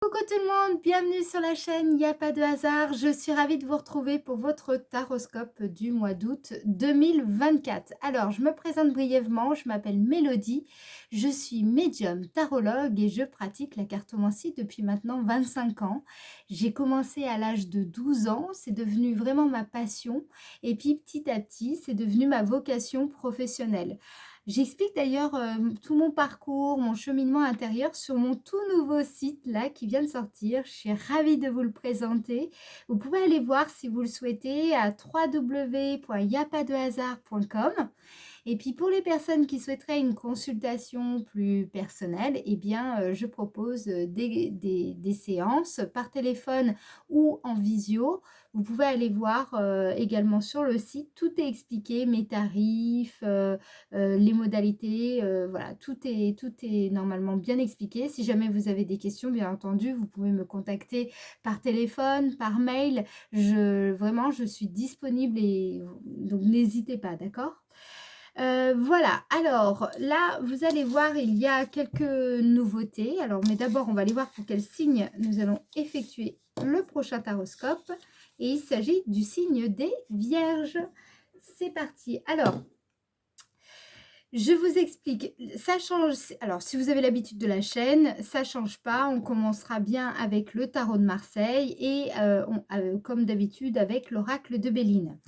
Coucou tout le monde, bienvenue sur la chaîne, il n'y a pas de hasard. Je suis ravie de vous retrouver pour votre taroscope du mois d'août 2024. Alors, je me présente brièvement, je m'appelle Mélodie, je suis médium tarologue et je pratique la cartomancie depuis maintenant 25 ans. J'ai commencé à l'âge de 12 ans, c'est devenu vraiment ma passion et puis petit à petit, c'est devenu ma vocation professionnelle. J'explique d'ailleurs tout mon parcours, mon cheminement intérieur sur mon tout nouveau site là qui vient de sortir. Je suis ravie de vous le présenter. Vous pouvez aller voir si vous le souhaitez à www.yapadehasard.com. Et puis pour les personnes qui souhaiteraient une consultation plus personnelle, eh bien je propose des séances par téléphone ou en visio. Vous pouvez aller voir également sur le site, tout est expliqué, mes tarifs, les modalités, voilà, tout est normalement bien expliqué. Si jamais vous avez des questions, bien entendu, vous pouvez me contacter par téléphone, par mail. Vraiment, je suis disponible et donc n'hésitez pas, d'accord? Voilà, alors là, vous allez voir, il y a quelques nouveautés. Alors, mais d'abord, on va aller voir pour quel signe nous allons effectuer le prochain taroscope. Et il s'agit du signe des Vierges. C'est parti. Alors, je vous explique, ça change. Alors, si vous avez l'habitude de la chaîne, ça change pas. On commencera bien avec le tarot de Marseille et comme d'habitude avec l'oracle de Béline.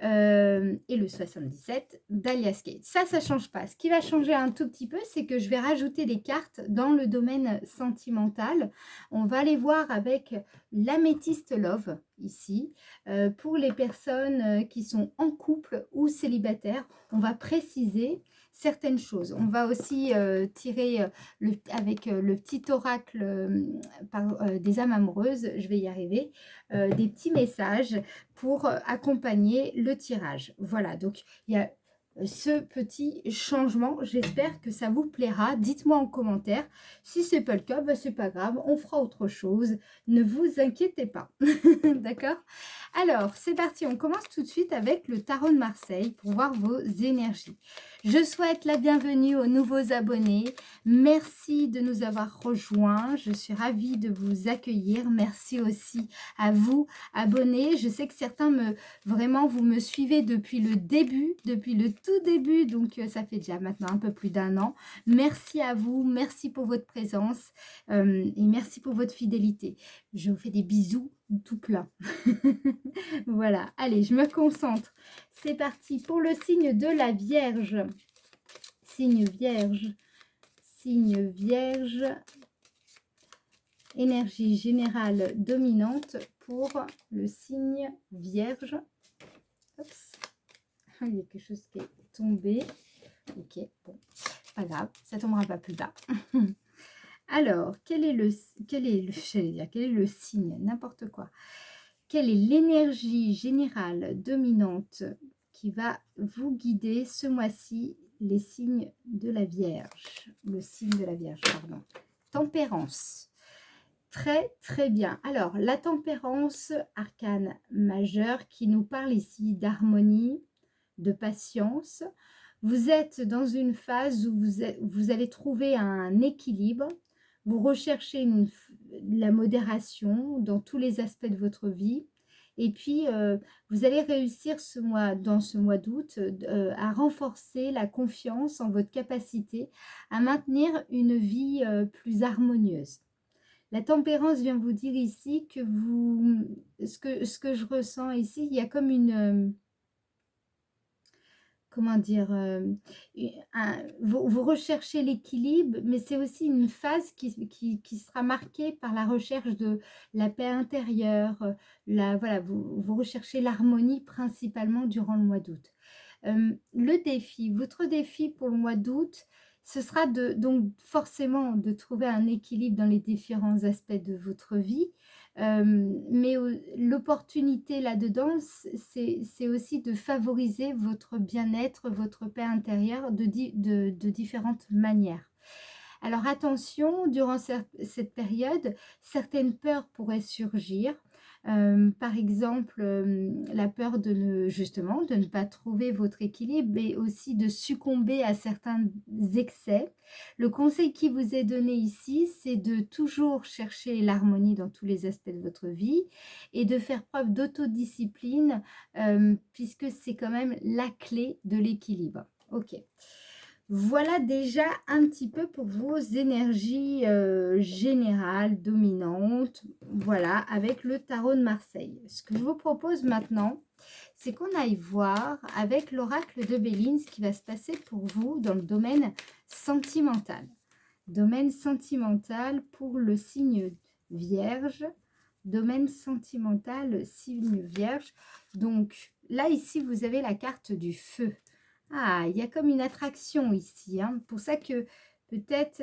Et le 77 d'Alias Kate. Ça change pas. Ce qui va changer un tout petit peu, c'est que je vais rajouter des cartes dans le domaine sentimental. On va les voir avec l'améthyste love ici. Pour les personnes qui sont en couple ou célibataires, on va préciser certaines choses. On va aussi tirer avec le petit oracle des âmes amoureuses, je vais y arriver, des petits messages pour accompagner le tirage. Voilà, donc il y a ce petit changement. J'espère que ça vous plaira. Dites-moi en commentaire. Si c'est pas le cas, bah, c'est pas grave, on fera autre chose. Ne vous inquiétez pas. D'accord? Alors, c'est parti. On commence tout de suite avec le tarot de Marseille pour voir vos énergies. Je souhaite la bienvenue aux nouveaux abonnés. Merci de nous avoir rejoints. Je suis ravie de vous accueillir. Merci aussi à vous, abonnés. Je sais que certains vraiment, vous me suivez depuis le début, depuis le tout début. Donc, ça fait déjà maintenant un peu plus d'un an. Merci à vous. Merci pour votre présence et merci pour votre fidélité. Je vous fais des bisous tout plein. Voilà, allez, je me concentre. C'est parti pour le signe de la Vierge. Signe Vierge. Signe Vierge. Énergie générale dominante pour le signe Vierge. Oups. Il y a quelque chose qui est tombé. Ok, bon, pas grave, ça tombera pas plus bas. Alors, quel est le signe, n'importe quoi. Quelle est l'énergie générale dominante qui va vous guider ce mois-ci, les signes de la Vierge, le signe de la Vierge, pardon. Tempérance. Très, très bien. Alors, la tempérance, arcane majeur, qui nous parle ici d'harmonie, de patience. Vous êtes dans une phase où vous allez trouver un équilibre. Vous recherchez la modération dans tous les aspects de votre vie. Et puis, vous allez réussir dans ce mois d'août à renforcer la confiance en votre capacité à maintenir une vie plus harmonieuse. La tempérance vient vous dire ici que ce que je ressens ici, il y a comme une, comment dire, vous recherchez l'équilibre, mais c'est aussi une phase qui sera marquée par la recherche de la paix intérieure, voilà, vous recherchez l'harmonie principalement durant le mois d'août. Votre défi pour le mois d'août, ce sera donc forcément de trouver un équilibre dans les différents aspects de votre vie. Mais l'opportunité là-dedans, c'est aussi de favoriser votre bien-être, votre paix intérieure de différentes manières. Alors attention, durant cette période, certaines peurs pourraient surgir. Par exemple, la peur de ne justement, de ne pas trouver votre équilibre et aussi de succomber à certains excès. Le conseil qui vous est donné ici, c'est de toujours chercher l'harmonie dans tous les aspects de votre vie et de faire preuve d'autodiscipline, puisque c'est quand même la clé de l'équilibre. OK. Voilà déjà un petit peu pour vos énergies générales, dominantes, voilà, avec le tarot de Marseille. Ce que je vous propose maintenant, c'est qu'on aille voir avec l'oracle de Béline ce qui va se passer pour vous dans le domaine sentimental. Domaine sentimental pour le signe Vierge. Domaine sentimental, signe Vierge. Donc là, ici, vous avez la carte du feu. Ah, il y a comme une attraction ici, hein. Pour ça que peut-être,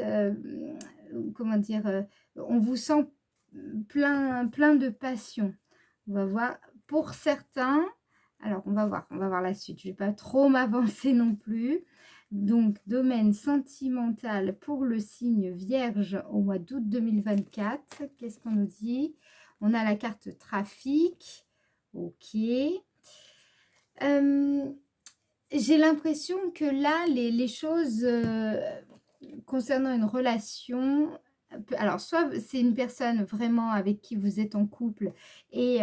comment dire, on vous sent plein de passion. On va voir. Pour certains, alors on va voir la suite. Je ne vais pas trop m'avancer non plus. Donc, domaine sentimental pour le signe Vierge au mois d'août 2024. Qu'est-ce qu'on nous dit? On a la carte trafic. Ok. J'ai l'impression que là, les choses concernant une relation, alors soit c'est une personne vraiment avec qui vous êtes en couple et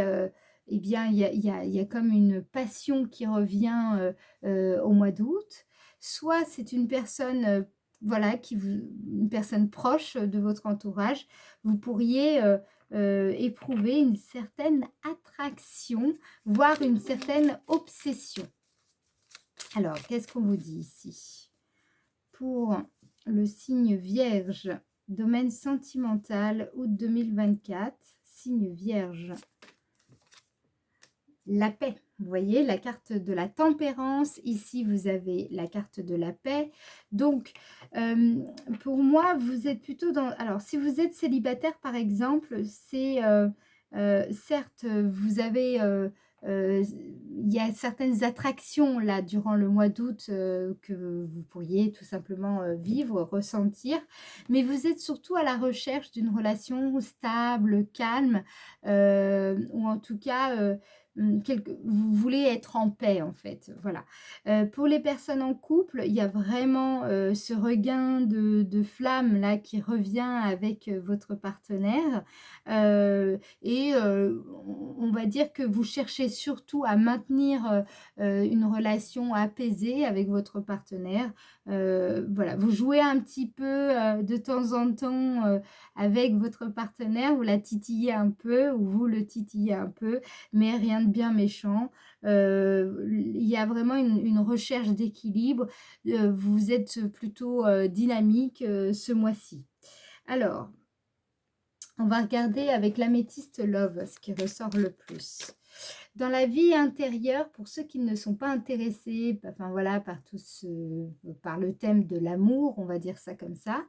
eh bien il y a comme une passion qui revient au mois d'août, soit c'est une personne voilà, une personne proche de votre entourage, vous pourriez éprouver une certaine attraction, voire une certaine obsession. Alors, qu'est-ce qu'on vous dit ici? Pour le signe Vierge, domaine sentimental, août 2024, signe Vierge, la paix. Vous voyez, la carte de la tempérance. Ici, vous avez la carte de la paix. Donc, pour moi, vous êtes plutôt dans... Alors, si vous êtes célibataire, par exemple, c'est... certes, vous avez... il y a certaines attractions là durant le mois d'août que vous pourriez tout simplement vivre, ressentir, mais vous êtes surtout à la recherche d'une relation stable, calme, ou en tout cas vous voulez être en paix en fait, voilà. Pour les personnes en couple, il y a vraiment ce regain de flamme là qui revient avec votre partenaire, et on va dire que vous cherchez surtout à maintenir une relation apaisée avec votre partenaire. Voilà, vous jouez un petit peu de temps en temps avec votre partenaire, vous la titillez un peu ou vous le titillez un peu, mais rien de bien méchant. Il y a vraiment une recherche d'équilibre. Vous êtes plutôt dynamique ce mois-ci. Alors, on va regarder avec l'améthyste Love ce qui ressort le plus. Dans la vie intérieure, pour ceux qui ne sont pas intéressés, enfin voilà, par le thème de l'amour, on va dire ça comme ça,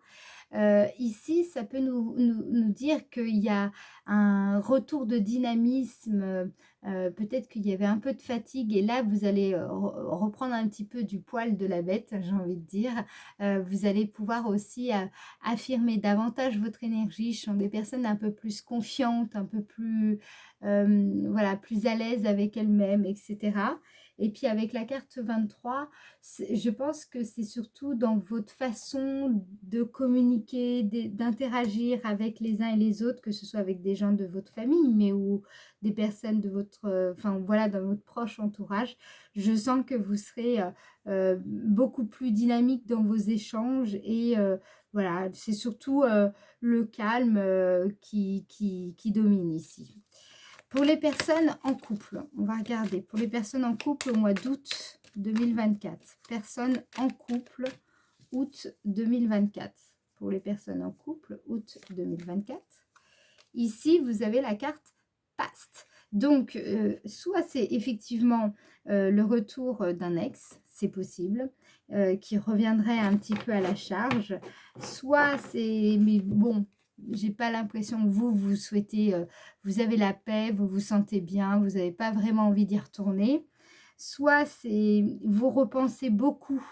ici, ça peut nous dire qu'il y a un retour de dynamisme, peut-être qu'il y avait un peu de fatigue et là, vous allez reprendre un petit peu du poil de la bête, j'ai envie de dire. Vous allez pouvoir aussi affirmer davantage votre énergie. Ce sont des personnes un peu plus confiantes, un peu plus, voilà, plus à l'aise avec elles-mêmes, etc. Et puis avec la carte 23, je pense que c'est surtout dans votre façon de communiquer, d'interagir avec les uns et les autres, que ce soit avec des gens de votre famille, mais ou des personnes de votre, enfin voilà, dans votre proche entourage. Je sens que vous serez beaucoup plus dynamique dans vos échanges et voilà, c'est surtout le calme qui domine ici. Pour les personnes en couple, on va regarder. Pour les personnes en couple au mois d'août 2024. Personnes en couple, août 2024. Pour les personnes en couple, août 2024. Ici, vous avez la carte Past. Donc, soit c'est effectivement le retour d'un ex, c'est possible, qui reviendrait un petit peu à la charge. Soit c'est... Mais bon, j'ai pas l'impression que vous souhaitez... vous avez la paix, vous vous sentez bien, vous n'avez pas vraiment envie d'y retourner. Soit c'est... Vous repensez beaucoup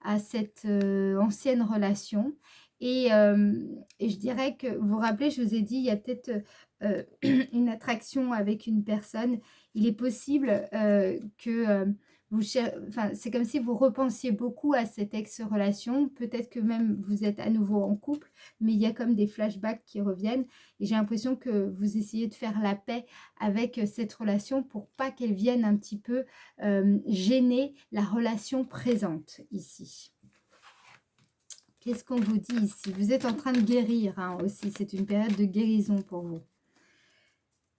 à cette ancienne relation Et je dirais que, vous vous rappelez, je vous ai dit, il y a peut-être une attraction avec une personne. Il est possible que enfin, c'est comme si vous repensiez beaucoup à cette ex-relation. Peut-être que même vous êtes à nouveau en couple, mais il y a comme des flashbacks qui reviennent. Et j'ai l'impression que vous essayez de faire la paix avec cette relation pour pas qu'elle vienne un petit peu gêner la relation présente ici. Qu'est-ce qu'on vous dit ici? Vous êtes en train de guérir hein, aussi. C'est une période de guérison pour vous.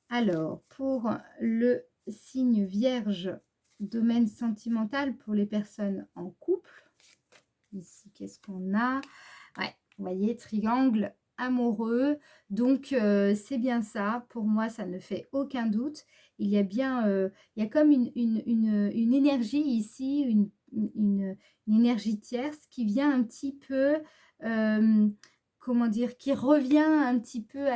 Alors, pour le signe vierge, domaine sentimental pour les personnes en couple. Ici, qu'est-ce qu'on a? Ouais, vous voyez, triangle amoureux. Donc, c'est bien ça. Pour moi, ça ne fait aucun doute. Il y a bien, il y a comme une énergie ici, une énergie tierce qui vient un petit peu, comment dire, qui revient un petit peu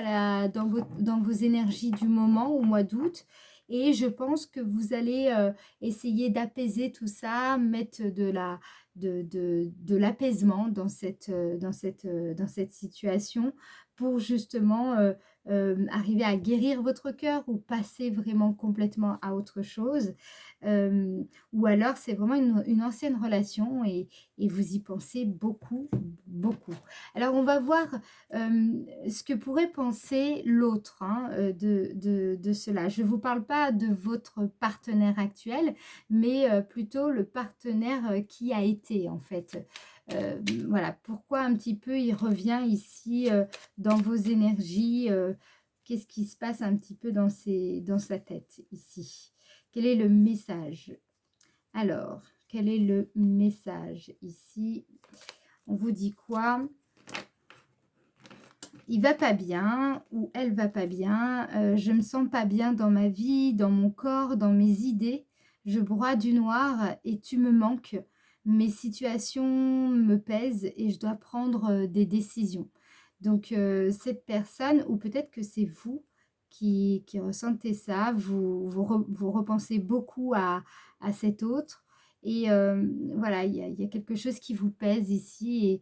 dans vos énergies du moment au mois d'août. Et je pense que vous allez essayer d'apaiser tout ça, mettre de l'apaisement dans cette situation pour justement arriver à guérir votre cœur ou passer vraiment complètement à autre chose. Ou alors c'est vraiment une ancienne relation et vous y pensez beaucoup, beaucoup. Alors on va voir ce que pourrait penser l'autre hein, de cela. Je ne vous parle pas de votre partenaire actuel, mais plutôt le partenaire qui a été en fait. Voilà, pourquoi un petit peu il revient ici dans vos énergies, qu'est-ce qui se passe un petit peu dans sa tête ici? Quel est le message? Alors, quel est le message ici? On vous dit quoi? Il va pas bien ou elle va pas bien, je me sens pas bien dans ma vie, dans mon corps, dans mes idées. Je broie du noir et tu me manques. Mes situations me pèsent et je dois prendre des décisions. Donc cette personne, ou peut-être que c'est vous qui ressentez ça, vous repensez beaucoup à cet autre. Et voilà, il y a quelque chose qui vous pèse ici.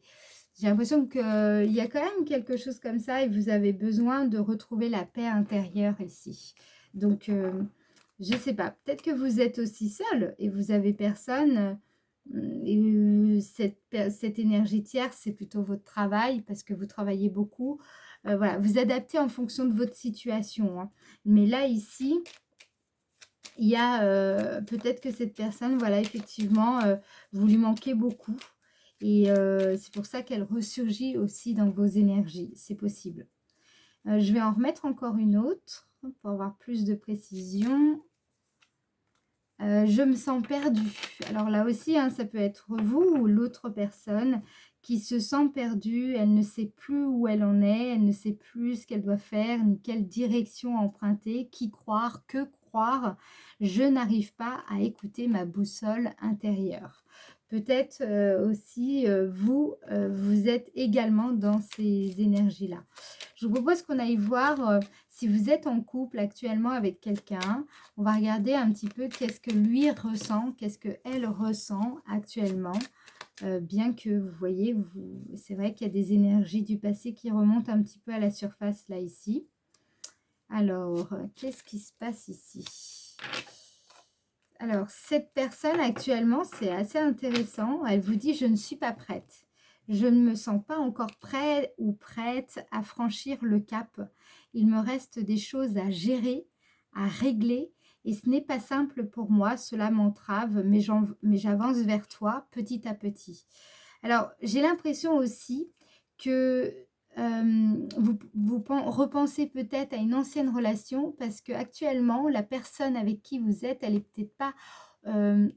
J'ai l'impression qu'il y a quand même quelque chose comme ça et vous avez besoin de retrouver la paix intérieure ici. Donc, je ne sais pas, peut-être que vous êtes aussi seul et vous avez personne. Et cette énergie tierce, c'est plutôt votre travail parce que vous travaillez beaucoup. Voilà, vous adaptez en fonction de votre situation. Hein. Mais là, ici, il y a peut-être que cette personne, voilà, effectivement, vous lui manquez beaucoup. Et c'est pour ça qu'elle ressurgit aussi dans vos énergies. C'est possible. Je vais en remettre encore une autre pour avoir plus de précision. Je me sens perdue. Alors là aussi, hein, ça peut être vous ou l'autre personne qui se sent perdue. Elle ne sait plus où elle en est. Elle ne sait plus ce qu'elle doit faire, ni quelle direction emprunter, qui croire, que croire. Je n'arrive pas à écouter ma boussole intérieure. Peut-être aussi, vous êtes également dans ces énergies-là. Je vous propose qu'on aille voir si vous êtes en couple actuellement avec quelqu'un. On va regarder un petit peu qu'est-ce que lui ressent, qu'est-ce qu'elle ressent actuellement. Bien que vous voyez, c'est vrai qu'il y a des énergies du passé qui remontent un petit peu à la surface là ici. Alors, qu'est-ce qui se passe ici? Alors, cette personne actuellement, c'est assez intéressant. Elle vous dit « je ne suis pas prête ». Je ne me sens pas encore prêt ou prête à franchir le cap. Il me reste des choses à gérer, à régler et ce n'est pas simple pour moi. Cela m'entrave, mais j'avance vers toi petit à petit. Alors, j'ai l'impression aussi que vous repensez peut-être à une ancienne relation parce que actuellement la personne avec qui vous êtes, elle n'est peut-être pas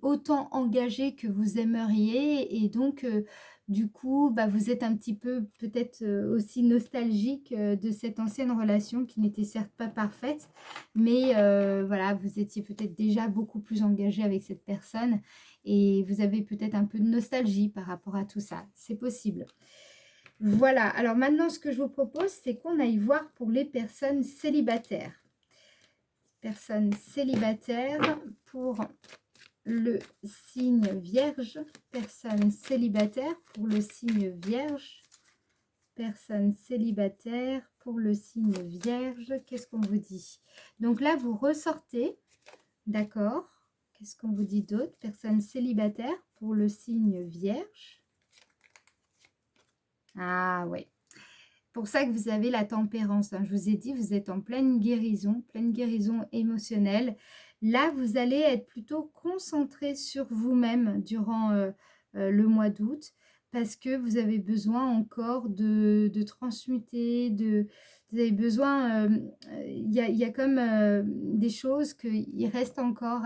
autant engagée que vous aimeriez et donc du coup bah, vous êtes un petit peu peut-être aussi nostalgique de cette ancienne relation qui n'était certes pas parfaite mais voilà, vous étiez peut-être déjà beaucoup plus engagé avec cette personne et vous avez peut-être un peu de nostalgie par rapport à tout ça, c'est possible. Voilà, alors maintenant ce que je vous propose, c'est qu'on aille voir pour les personnes célibataires. Personnes célibataires pour le signe vierge. Personnes célibataires pour le signe vierge. personne célibataire pour le signe vierge. Qu'est-ce qu'on vous dit? Donc là, vous ressortez, d'accord? Qu'est-ce qu'on vous dit d'autre? Personne célibataire pour le signe vierge. Ah ouais. Pour ça que vous avez la tempérance, hein. Je vous ai dit, vous êtes en pleine guérison émotionnelle. Là, vous allez être plutôt concentré sur vous-même durant le mois d'août parce que vous avez besoin encore de transmuter, vous avez besoin, il y a comme des choses qu'il reste encore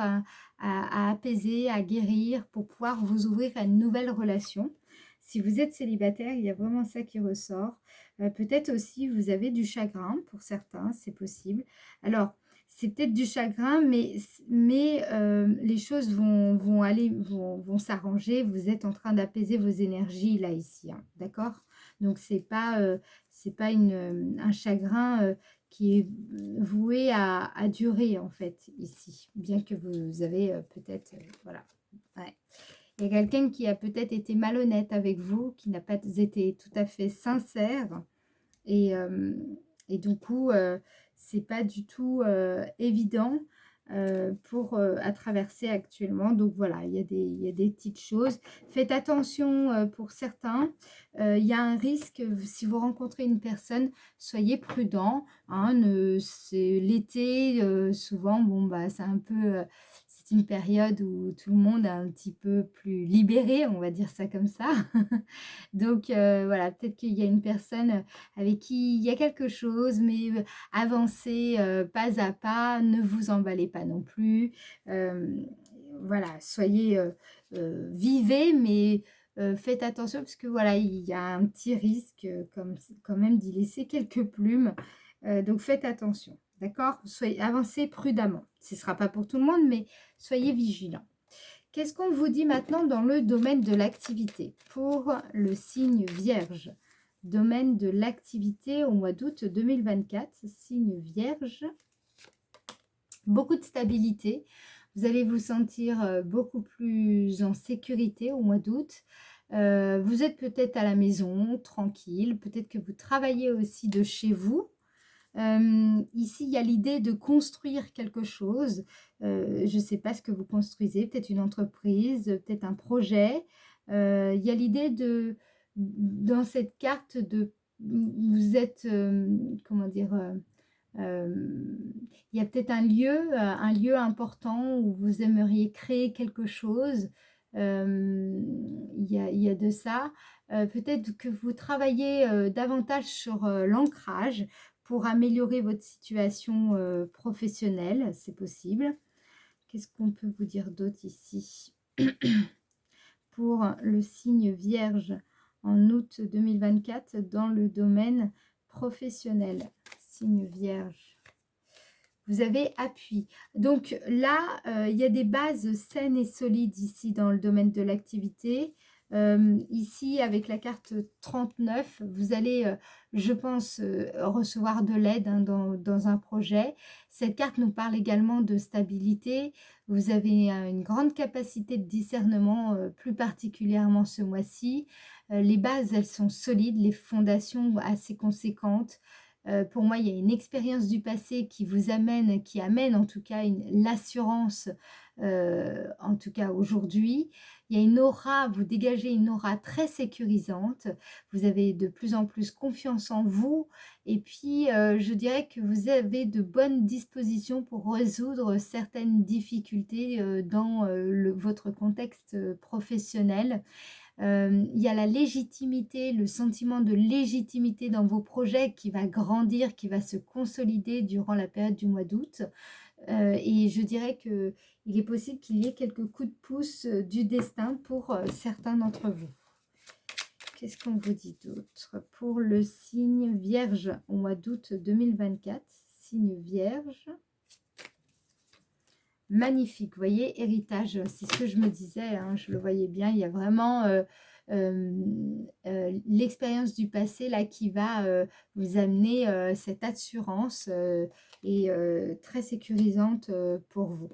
à apaiser, à guérir pour pouvoir vous ouvrir à une nouvelle relation. Si vous êtes célibataire, il y a vraiment ça qui ressort. Peut-être aussi vous avez du chagrin pour certains, c'est possible. Alors, c'est peut-être du chagrin, mais les choses vont s'arranger. Vous êtes en train d'apaiser vos énergies là, ici, hein, d'accord? Donc, c'est pas un chagrin qui est voué à durer, en fait, ici. Bien que vous avez peut-être, voilà, ouais. Il y a quelqu'un qui a peut-être été malhonnête avec vous, qui n'a pas été tout à fait sincère. Et, euh, et du coup, c'est pas du tout évident à traverser actuellement. Donc voilà, il y a des petites choses. Faites attention pour certains. Il y a un risque, si vous rencontrez une personne, soyez prudent. Hein, c'est l'été, souvent, bon, bah, c'est un peu... c'est une période où tout le monde est un petit peu plus libéré, on va dire ça comme ça. Donc voilà, peut-être qu'il y a une personne avec qui il y a quelque chose, mais avancez pas à pas, ne vous emballez pas non plus. Voilà, vivez, mais faites attention parce que voilà, il y a un petit risque comme, quand même d'y laisser quelques plumes. Donc faites attention, d'accord? Avancez prudemment. Ce ne sera pas pour tout le monde, mais soyez vigilants. Qu'est-ce qu'on vous dit maintenant dans le domaine de l'activité? Pour le signe vierge, domaine de l'activité au mois d'août 2024, signe vierge, beaucoup de stabilité. Vous allez vous sentir beaucoup plus en sécurité au mois d'août. Vous êtes peut-être à la maison, tranquille, peut-être que vous travaillez aussi de chez vous. Ici, il y a l'idée de construire quelque chose. Je ne sais pas ce que vous construisez, peut-être une entreprise, peut-être un projet. Il y a l'idée dans cette carte, vous êtes, comment dire, il y a peut-être un lieu important où vous aimeriez créer quelque chose. Il y a de ça. Peut-être que vous travaillez davantage sur l'ancrage pour améliorer votre situation professionnelle, c'est possible. Qu'est-ce qu'on peut vous dire d'autre ici? Pour le signe vierge en août 2024 dans le domaine professionnel. Signe vierge. Vous avez appui. Donc là, il y a des bases saines et solides ici dans le domaine de l'activité. Ici, avec la carte 39, vous allez, je pense, recevoir de l'aide hein, dans un projet. Cette carte nous parle également de stabilité. Vous avez une grande capacité de discernement, plus particulièrement ce mois-ci. Les bases, elles sont solides, les fondations assez conséquentes. Pour moi, il y a une expérience du passé qui amène en tout cas l'assurance, en tout cas aujourd'hui. Il y a une aura, vous dégagez une aura très sécurisante. Vous avez de plus en plus confiance en vous. Et puis, je dirais que vous avez de bonnes dispositions pour résoudre certaines difficultés dans votre contexte professionnel. Il y a la légitimité, le sentiment de légitimité dans vos projets qui va grandir, qui va se consolider durant la période du mois d'août. Et je dirais qu'il est possible qu'il y ait quelques coups de pouce du destin pour certains d'entre vous. Qu'est-ce qu'on vous dit d'autre? Pour le signe vierge au mois d'août 2024, signe vierge. Magnifique, vous voyez, héritage, c'est ce que je me disais, hein, je le voyais bien, il y a vraiment l'expérience du passé là qui va vous amener cette assurance et très sécurisante pour vous.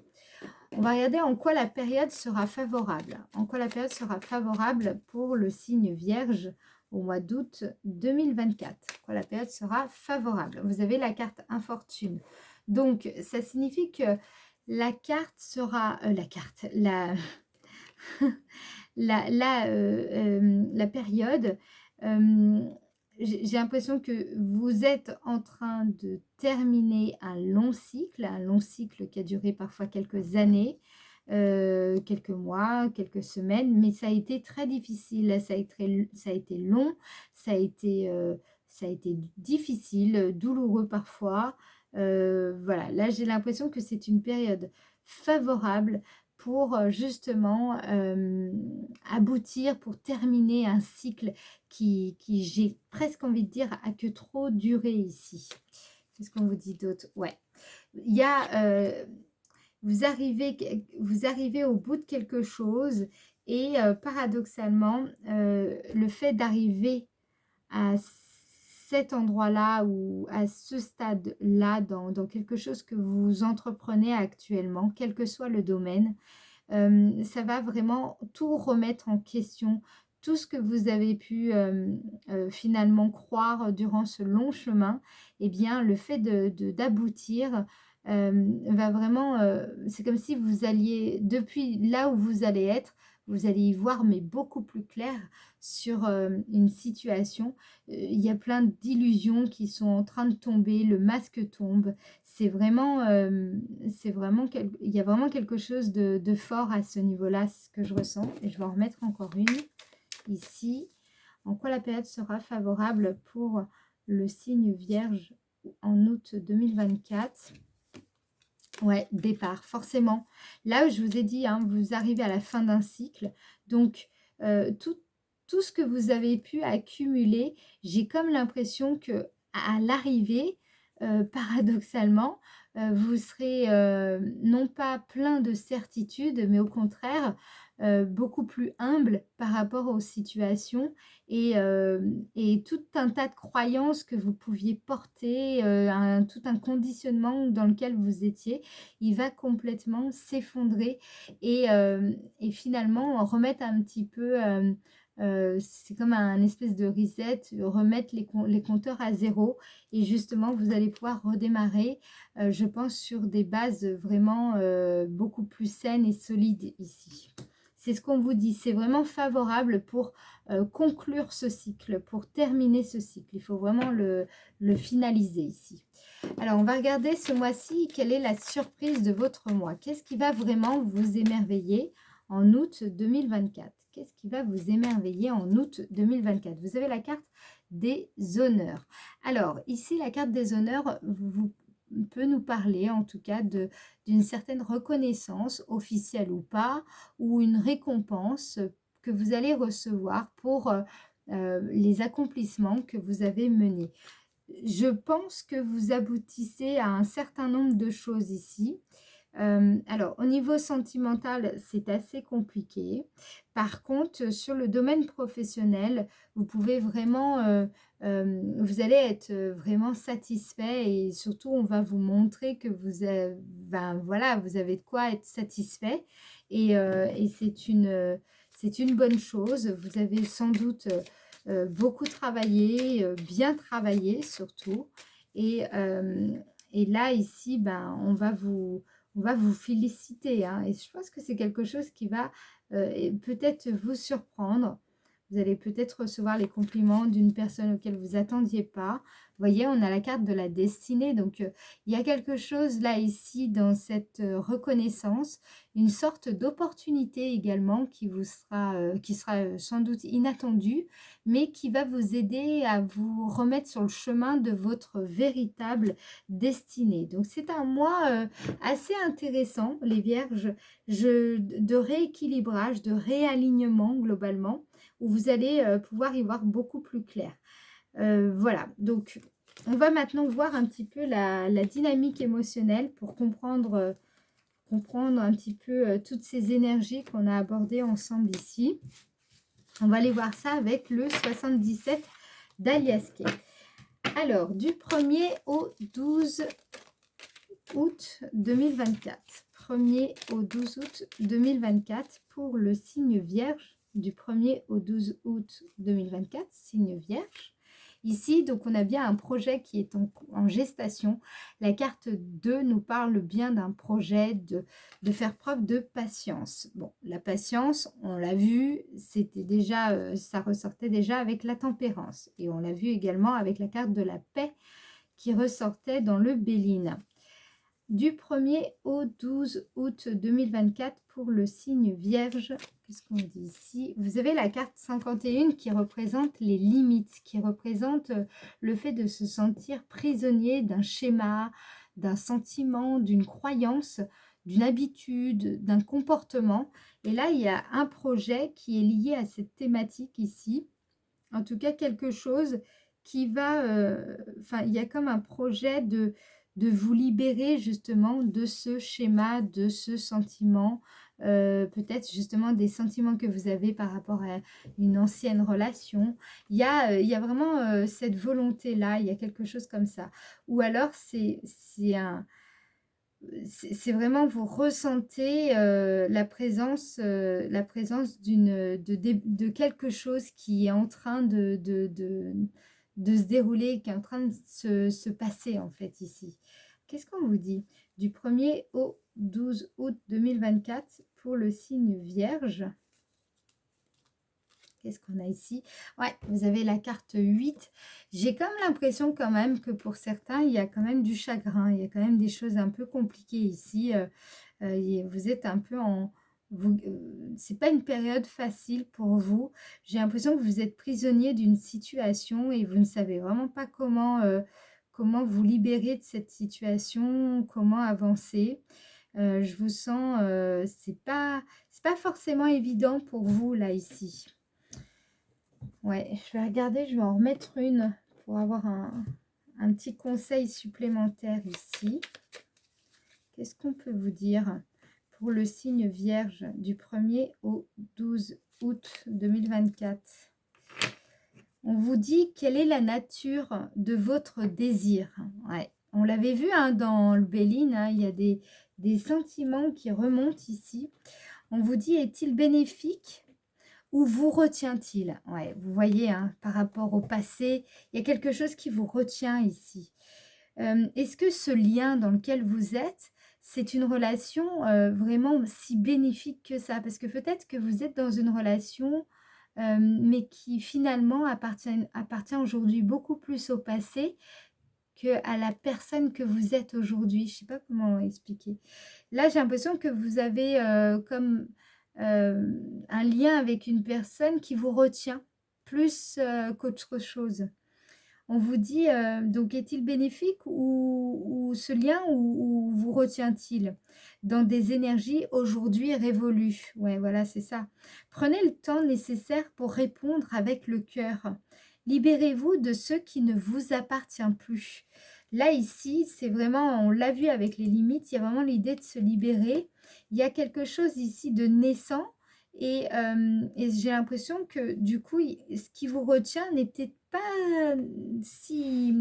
On va regarder en quoi la période sera favorable. En quoi la période sera favorable pour le signe vierge au mois d'août 2024. Quoi, la période sera favorable. Vous avez la carte infortune. Donc, ça signifie que la carte sera... la période, j'ai l'impression que vous êtes en train de terminer un long cycle qui a duré parfois quelques années, quelques mois, quelques semaines, mais ça a été très difficile, ça a été long, ça a été difficile, douloureux parfois. Voilà, là j'ai l'impression que c'est une période favorable pour justement aboutir, pour terminer un cycle qui j'ai presque envie de dire, a que trop duré ici. Qu'est-ce qu'on vous dit d'autre? Ouais, il y a, vous arrivez au bout de quelque chose et paradoxalement, le fait d'arriver à cet endroit-là ou à ce stade-là dans quelque chose que vous entreprenez actuellement, quel que soit le domaine, ça va vraiment tout remettre en question. Tout ce que vous avez pu finalement croire durant ce long chemin, eh bien, le fait d'aboutir va vraiment, c'est comme si vous alliez, depuis là où vous allez être, vous allez y voir, mais beaucoup plus clair sur une situation. Il y a plein d'illusions qui sont en train de tomber, le masque tombe. Il y a vraiment quelque chose de fort à ce niveau-là, ce que je ressens. Et je vais en remettre encore une ici. En quoi la période sera favorable pour le signe Vierge en août 2024? Ouais, départ, forcément. Là, je vous ai dit, hein, vous arrivez à la fin d'un cycle. Donc, tout ce que vous avez pu accumuler, j'ai comme l'impression que à l'arrivée, paradoxalement, vous serez non pas plein de certitudes, mais au contraire, beaucoup plus humble par rapport aux situations et tout un tas de croyances que vous pouviez porter, tout un conditionnement dans lequel vous étiez, il va complètement s'effondrer et finalement remettre un petit peu, c'est comme un espèce de reset, remettre les compteurs à zéro et justement vous allez pouvoir redémarrer, je pense sur des bases vraiment beaucoup plus saines et solides ici. C'est ce qu'on vous dit, c'est vraiment favorable pour conclure ce cycle, pour terminer ce cycle. Il faut vraiment le finaliser ici. Alors, on va regarder ce mois-ci, quelle est la surprise de votre mois? Qu'est-ce qui va vraiment vous émerveiller en août 2024? Qu'est-ce qui va vous émerveiller en août 2024? Vous avez la carte des honneurs. Alors, ici, la carte des honneurs peut nous parler, en tout cas, d'une certaine reconnaissance, officielle ou pas, ou une récompense que vous allez recevoir pour les accomplissements que vous avez menés. Je pense que vous aboutissez à un certain nombre de choses ici. Alors, au niveau sentimental, c'est assez compliqué. Par contre, sur le domaine professionnel, vous pouvez vraiment, vous allez être vraiment satisfait et surtout, on va vous montrer que vous avez, ben, voilà, vous avez de quoi être satisfait et c'est une bonne chose. Vous avez sans doute beaucoup travaillé, bien travaillé surtout. Et là, ici, ben, on va vous féliciter, hein, et je pense que c'est quelque chose qui va peut-être vous surprendre. Vous allez peut-être recevoir les compliments d'une personne auquel vous attendiez pas. Vous voyez, on a la carte de la destinée. Donc, il y a quelque chose là, ici, dans cette reconnaissance, une sorte d'opportunité également qui sera sans doute inattendue, mais qui va vous aider à vous remettre sur le chemin de votre véritable destinée. Donc, c'est un mois assez intéressant, les Vierges, de rééquilibrage, de réalignement globalement, où vous allez pouvoir y voir beaucoup plus clair. Voilà, donc on va maintenant voir un petit peu la dynamique émotionnelle pour comprendre un petit peu toutes ces énergies qu'on a abordées ensemble ici. On va aller voir ça avec le 77 d'Alias Kay. Alors, du 1er au 12 août 2024. 1er au 12 août 2024 pour le signe Vierge du 1er au 12 août 2024, signe Vierge. Ici, donc, on a bien un projet qui est en gestation. La carte 2 nous parle bien d'un projet de faire preuve de patience. Bon, la patience, on l'a vu, c'était déjà, ça ressortait déjà avec la tempérance. Et on l'a vu également avec la carte de la paix qui ressortait dans le Béline. Du 1er au 12 août 2024 pour le signe Vierge. Qu'est-ce qu'on dit ici? Vous avez la carte 51 qui représente les limites, qui représente le fait de se sentir prisonnier d'un schéma, d'un sentiment, d'une croyance, d'une habitude, d'un comportement. Et là, il y a un projet qui est lié à cette thématique ici. En tout cas, quelque chose qui va... Enfin, il y a comme un projet de vous libérer justement de ce schéma, de ce sentiment, peut-être justement des sentiments que vous avez par rapport à une ancienne relation. Il y a vraiment cette volonté-là, il y a quelque chose comme ça. Ou alors c'est vraiment vous ressentez la présence de quelque chose qui est en train de se dérouler, qui est en train de se passer en fait ici. Qu'est-ce qu'on vous dit? Du 1er au 12 août 2024 pour le signe Vierge. Qu'est-ce qu'on a ici? Ouais, vous avez la carte 8. J'ai comme l'impression quand même que pour certains, il y a quand même du chagrin. Il y a quand même des choses un peu compliquées ici. Vous êtes un peu en... c'est pas une période facile pour vous. J'ai l'impression que vous êtes prisonnier d'une situation et vous ne savez vraiment pas comment vous libérer de cette situation, comment avancer. Je vous sens, c'est pas forcément évident pour vous là ici. Ouais, je vais regarder, je vais en remettre une pour avoir un petit conseil supplémentaire ici. Qu'est-ce qu'on peut vous dire pour le signe Vierge du 1er au 12 août 2024? On vous dit quelle est la nature de votre désir. Ouais, on l'avait vu dans le Béline, il y a des sentiments qui remontent ici. On vous dit, est-il bénéfique? Où vous retient-il? Ouais, vous voyez, par rapport au passé, il y a quelque chose qui vous retient ici. Est-ce que ce lien dans lequel vous êtes, c'est une relation vraiment si bénéfique que ça? Parce que peut-être que vous êtes dans une relation, mais qui finalement appartient aujourd'hui beaucoup plus au passé qu'à la personne que vous êtes aujourd'hui. Je ne sais pas comment expliquer. Là, j'ai l'impression que vous avez comme un lien avec une personne qui vous retient plus qu'autre chose. On vous dit, donc est-il bénéfique ou ce lien ou vous retient-il dans des énergies aujourd'hui révolues? Ouais, voilà, c'est ça. Prenez le temps nécessaire pour répondre avec le cœur. Libérez-vous de ce qui ne vous appartient plus. Là, ici, c'est vraiment, on l'a vu avec les limites, il y a vraiment l'idée de se libérer. Il y a quelque chose ici de naissant et j'ai l'impression que du coup, ce qui vous retient n'est peut-être pas si...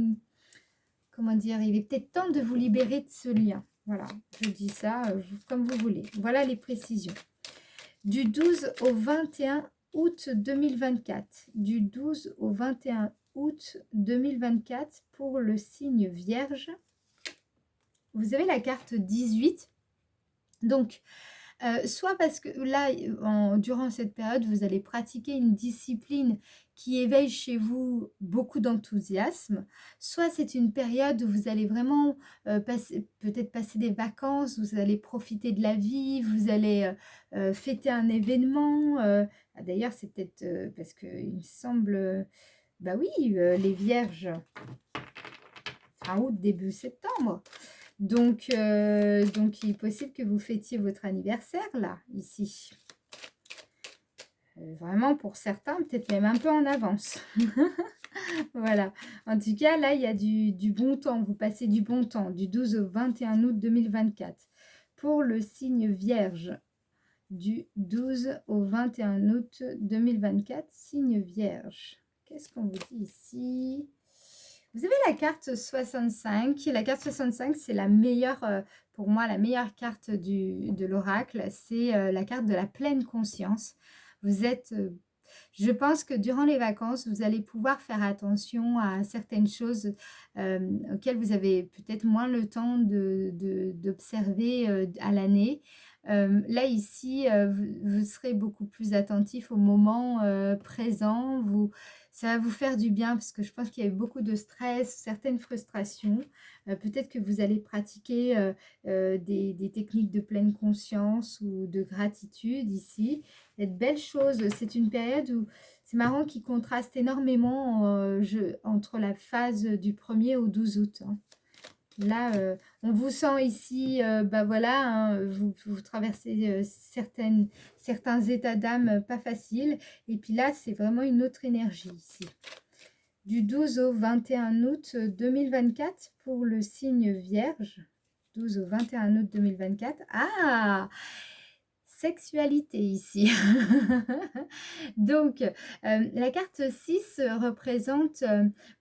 Comment dire? Il est peut-être temps de vous libérer de ce lien. Voilà, je dis ça comme vous voulez. Voilà les précisions. Du 12 au 21 août 2024. Du 12 au 21 août 2024 pour le signe Vierge. Vous avez la carte 18. Donc, soit parce que là, durant cette période, vous allez pratiquer une discipline qui éveille chez vous beaucoup d'enthousiasme, soit c'est une période où vous allez vraiment peut-être passer des vacances, vous allez profiter de la vie, vous allez fêter un événement. D'ailleurs, c'est peut-être parce qu'il me semble, bah oui, les Vierges, fin août, début septembre. Donc, il est possible que vous fêtiez votre anniversaire, là, ici. Vraiment, pour certains, peut-être même un peu en avance. Voilà. En tout cas, là, il y a du bon temps. Vous passez du bon temps, du 12 au 21 août 2024. Pour le signe Vierge, du 12 au 21 août 2024, signe Vierge. Qu'est-ce qu'on vous dit ici ? Vous avez la carte 65. La carte 65, c'est la meilleure, pour moi, la meilleure carte de l'oracle. C'est la carte de la pleine conscience. Vous êtes, je pense que durant les vacances, vous allez pouvoir faire attention à certaines choses auxquelles vous avez peut-être moins le temps d'observer à l'année. Là, ici, vous serez beaucoup plus attentif au moment présent. Ça va vous faire du bien parce que je pense qu'il y a eu beaucoup de stress, certaines frustrations. Peut-être que vous allez pratiquer des techniques de pleine conscience ou de gratitude ici. Il y a de belles choses. C'est une période où c'est marrant qui contraste énormément entre la phase du 1er au 12 août. Hein. Là, on vous sent ici, bah voilà, hein, vous traversez certains états d'âme pas faciles. Et puis là, c'est vraiment une autre énergie ici. Du 12 au 21 août 2024 pour le signe Vierge. 12 au 21 août 2024. Ah! Sexualité ici. Donc, la carte 6 représente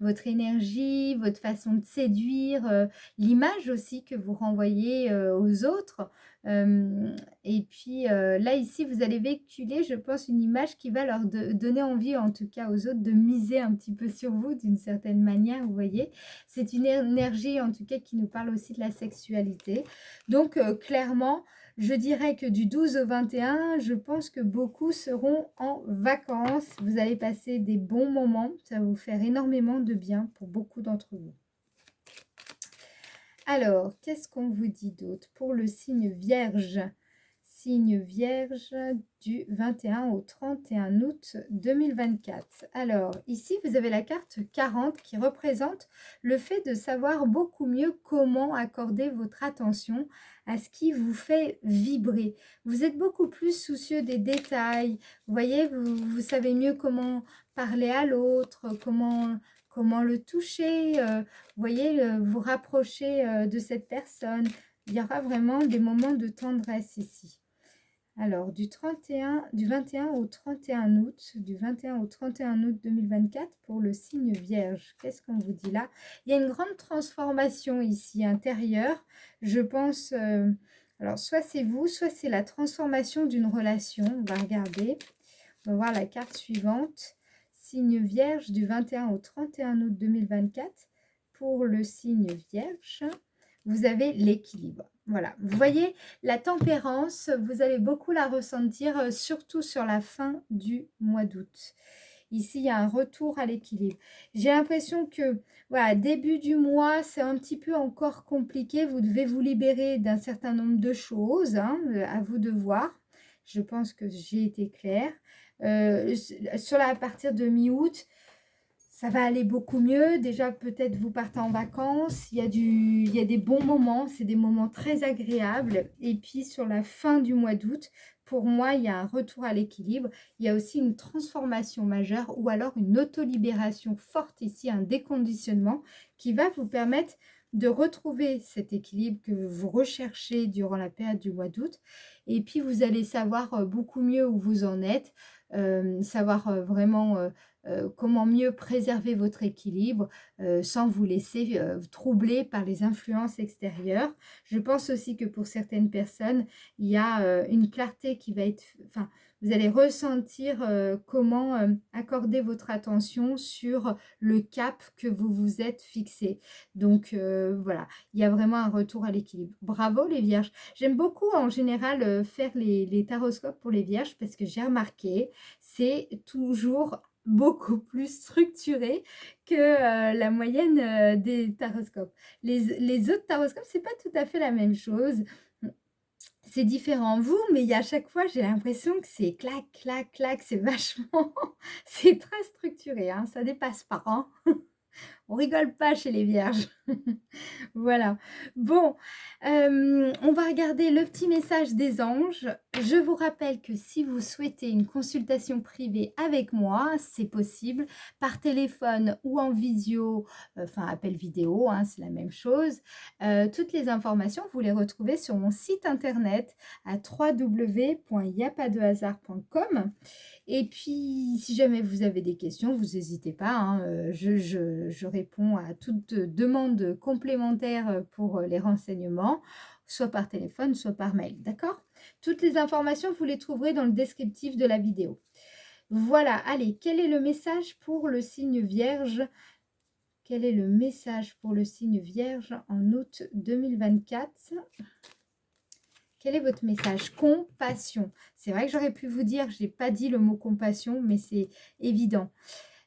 votre énergie, votre façon de séduire, l'image aussi que vous renvoyez aux autres. Et puis là, ici, vous allez véhiculer, je pense, une image qui va leur donner envie, en tout cas aux autres, de miser un petit peu sur vous d'une certaine manière, vous voyez. C'est une énergie, en tout cas, qui nous parle aussi de la sexualité. Donc, clairement, je dirais que du 12 au 21, je pense que beaucoup seront en vacances. Vous allez passer des bons moments. Ça va vous faire énormément de bien pour beaucoup d'entre vous. Alors, qu'est-ce qu'on vous dit d'autre pour le signe Vierge? Signe Vierge du 21 au 31 août 2024. Alors, ici, vous avez la carte 40 qui représente le fait de savoir beaucoup mieux comment accorder votre attention à ce qui vous fait vibrer. Vous êtes beaucoup plus soucieux des détails. Vous voyez, vous savez mieux comment parler à l'autre, comment le toucher, vous voyez, vous rapprocher de cette personne. Il y aura vraiment des moments de tendresse ici. Alors, du 21 au 31 août, du 21 au 31 août 2024 pour le signe Vierge. Qu'est-ce qu'on vous dit là? Il y a une grande transformation ici intérieure. Je pense, alors soit c'est vous, soit c'est la transformation d'une relation. On va regarder. On va voir la carte suivante. Signe Vierge du 21 au 31 août 2024 pour le signe Vierge. Vous avez l'équilibre. Voilà, vous voyez, la tempérance, vous allez beaucoup la ressentir, surtout sur la fin du mois d'août. Ici, il y a un retour à l'équilibre. J'ai l'impression que, voilà, début du mois, c'est un petit peu encore compliqué. Vous devez vous libérer d'un certain nombre de choses, hein, à vous de voir. Je pense que j'ai été claire. À partir de mi-août, ça va aller beaucoup mieux. Déjà, peut-être vous partez en vacances. Il y a des bons moments. C'est des moments très agréables. Et puis, sur la fin du mois d'août, pour moi, il y a un retour à l'équilibre. Il y a aussi une transformation majeure ou alors une autolibération forte ici, un déconditionnement qui va vous permettre de retrouver cet équilibre que vous recherchez durant la période du mois d'août. Et puis, vous allez savoir beaucoup mieux où vous en êtes, savoir vraiment comment mieux préserver votre équilibre sans vous laisser troubler par les influences extérieures. Je pense aussi que pour certaines personnes, il y a une clarté qui va être... Enfin, vous allez ressentir comment accorder votre attention sur le cap que vous vous êtes fixé. Donc voilà, il y a vraiment un retour à l'équilibre. Bravo les vierges. J'aime beaucoup en général faire les taroscopes pour les vierges parce que j'ai remarqué, c'est toujours beaucoup plus structuré que la moyenne des taroscopes. Les autres taroscopes, c'est pas tout à fait la même chose. C'est différent vous, mais à chaque fois, j'ai l'impression que c'est clac, clac, clac, c'est vachement... c'est très structuré, hein, ça dépasse pas. Hein. On rigole pas chez les vierges. Voilà. Bon, on va regarder le petit message des anges. Je vous rappelle que si vous souhaitez une consultation privée avec moi, c'est possible par téléphone ou en visio, enfin appel vidéo, hein, c'est la même chose. Toutes les informations, vous les retrouvez sur mon site internet à www.yapadehasard.com. Et puis, si jamais vous avez des questions, vous n'hésitez pas. Hein, je réponds à toute demande complémentaire pour les renseignements, soit par téléphone, soit par mail. D'accord? Toutes les informations, vous les trouverez dans le descriptif de la vidéo. Voilà, allez, quel est le message pour le signe Vierge? Quel est le message pour le signe Vierge en août 2024? Quel est votre message? Compassion. C'est vrai que j'aurais pu vous dire, j'ai pas dit le mot compassion, mais c'est évident.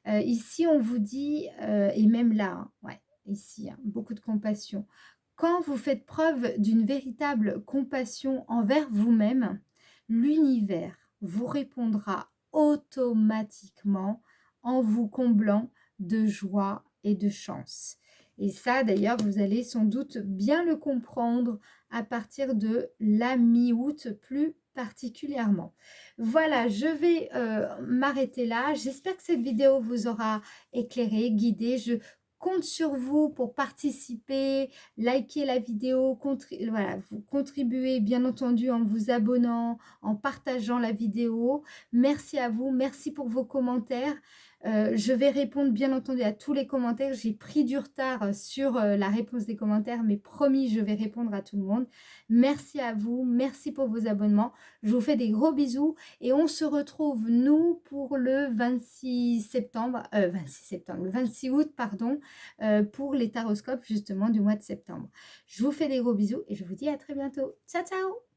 Ici, on vous dit, et même là, hein, ouais, ici, hein, beaucoup de compassion. Quand vous faites preuve d'une véritable compassion envers vous-même, l'univers vous répondra automatiquement en vous comblant de joie et de chance. Et ça, d'ailleurs, vous allez sans doute bien le comprendre à partir de la mi-août plus particulièrement. Voilà, je vais m'arrêter là. J'espère que cette vidéo vous aura éclairé, guidé. Je compte sur vous pour participer, liker la vidéo, voilà, vous contribuez bien entendu en vous abonnant, en partageant la vidéo. Merci à vous, merci pour vos commentaires. Je vais répondre bien entendu à tous les commentaires. J'ai pris du retard sur la réponse des commentaires, mais promis, je vais répondre à tout le monde. Merci à vous, merci pour vos abonnements. Je vous fais des gros bisous et on se retrouve, nous, pour le 26 septembre, le 26 août, pardon, pour les taroscopes justement du mois de septembre. Je vous fais des gros bisous et je vous dis à très bientôt. Ciao, ciao!